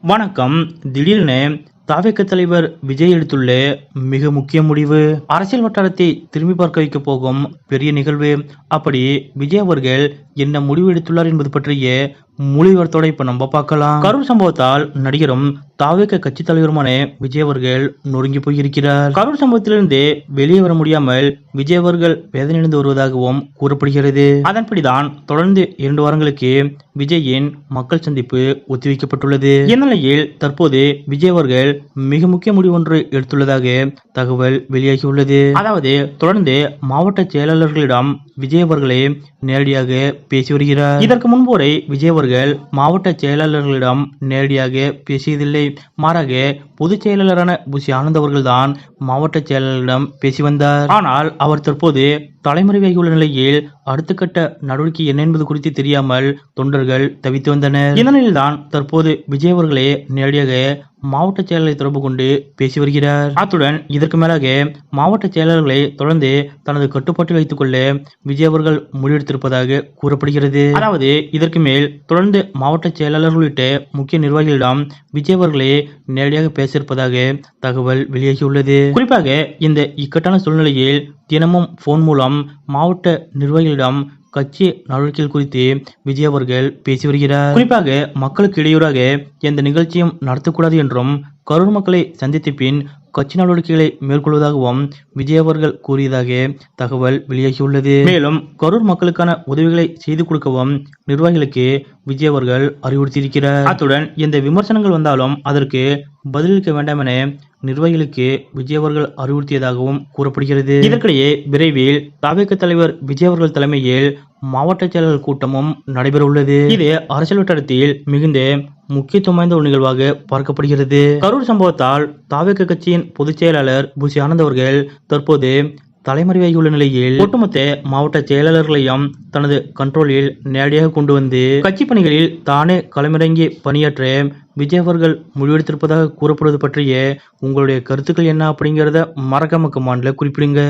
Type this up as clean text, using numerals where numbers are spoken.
வணக்கம். திடீர்னு தவிக தலைவர் விஜய் எடுத்துள்ள மிக முக்கிய முடிவு அரசியல் வட்டாரத்தை திரும்பி பார்க்க வைக்க போகும் பெரிய நிகழ்வு. அப்படி விஜய் அவர்கள் என்ன முடிவு எடுத்துள்ளார் என்பது பற்றிய முழு விவரத்தோட இப்ப நம்ம பார்க்கலாம். கரூர் சம்பவத்தால் நடிகரும் தவிக கட்சி தலைவருமான விஜய் அவர்கள் நொறுங்கி போயிருக்கிறார். கரூர் சம்பவத்திலிருந்து வெளியே வர முடியாமல் விஜய் அவர்கள் வேதனையடைந்து வருவதாகவும் கூறப்படுகிறது. அதன்படிதான் தொடர்ந்து 2 வாரங்களுக்கு விஜயின் மக்கள் சந்திப்பு ஒத்திவைக்கப்பட்டுள்ளது. இந்நிலையில் தற்போது விஜய் அவர்கள் மிக முக்கிய முடிவு ஒன்று எடுத்துள்ளதாக தகவல் வெளியாகியுள்ளது. அதாவது தொடர்ந்து மாவட்ட செயலாளர்களிடம் விஜய் அவர்களே நேரடியாக பேசி வருகிறார். இதற்கு முன்பு வரை விஜய் அவர்கள் மாவட்ட செயலாளர்களிடம் நேரடியாக பேசியதில்லை. மாறாக பொதுச் செயலாளரான புசி ஆனந்த் அவர்கள்தான் மாவட்ட செயலாளரிடம் பேசி வந்தார். ஆனால் அவர் தற்போது தலைமறைவாகியுள்ள நிலையில் அடுத்த கட்ட நடவடிக்கை என்ன என்பது குறித்து தெரியாமல் தொண்டர்கள் தவித்து வந்தனர். இந்த நிலையில்தான் தற்போது விஜய் அவர்களே நேரடியாக மாவட்ட செயலரை தொடர்பு கொண்டு பேசி வருகிறார். அத்துடன் இதற்கு மேலாக மாவட்ட செயலாளர்களை தொடர்ந்து தனது கட்டுப்பாட்டில் வைத்துக் கொள்ள விஜய் அவர்கள் முடிவெடுத்திருப்பதாக கூறப்படுகிறது. அதாவது இதற்கு மேல் தொடர்ந்து மாவட்ட செயலாளர்கள் உள்ளிட்ட முக்கிய நிர்வாகிகளிடம் விஜய் அவர்களே நேரடியாக பேச இருப்பதாக தகவல் வெளியாகியுள்ளது. குறிப்பாக இந்த இக்கட்டான சூழ்நிலையில் தினமும் போன் மூலம் மாவட்ட நிர்வாகிகளிடம் கட்சி நடவடிக்கைகள் குறித்து விஜய் அவர்கள் பேசி வருகிறார். குறிப்பாக மக்களுக்கு இடையூறாக எந்த நிகழ்ச்சியும் நடத்தக்கூடாது என்றும் கரூர் மக்களை சந்தித்த பின் கட்சி நடவடிக்கைகளை மேற்கொள்வதாகவும் விஜய் அவர்கள் கூறியதாக தகவல் வெளியாகியுள்ளது. மேலும் கரூர் மக்களுக்கான உதவிகளை செய்து கொடுக்கவும் நிர்வாகிகளுக்கு விஜய் அவர்கள் அறிவுறுத்தியிருக்கிறார். அத்துடன் எந்த விமர்சனங்கள் வந்தாலும் அதற்கு பதிலளிக்க வேண்டாம் என நிர்வாகிகளுக்கு விஜய் அவர்கள் அறிவுறுத்தியதாகவும் கூறப்படுகிறது. இதற்கிடையே விரைவில் தவிக தலைவர் விஜய் அவர்கள் தலைமையில் மாவட்ட செயலாளர் கூட்டமும் நடைபெற உள்ளது. இது அரசியல் வட்டாரத்தில் மிகுந்த முக்கியத்துவம் வாய்ந்த ஒரு நிகழ்வாக பார்க்கப்படுகிறது. கரூர் சம்பவத்தால் தவிக கட்சியின் பொதுச் செயலாளர் புசி ஆனந்த் அவர்கள் தற்போது தலைமறைவாகியுள்ள நிலையில் ஒட்டுமொத்த மாவட்ட செயலாளர்களையும் தனது கண்ட்ரோலில் நேரடியாக கொண்டு வந்து கட்சி பணிகளில் தானே களமிறங்கி பணியாற்ற விஜய் அவர்கள் முடிவெடுத்திருப்பதாக கூறப்படுவது பற்றிய உங்களுடைய கருத்துக்கள் என்ன அப்படிங்கிறத மறக்காம கமெண்ட்ல குறிப்பிடுங்க.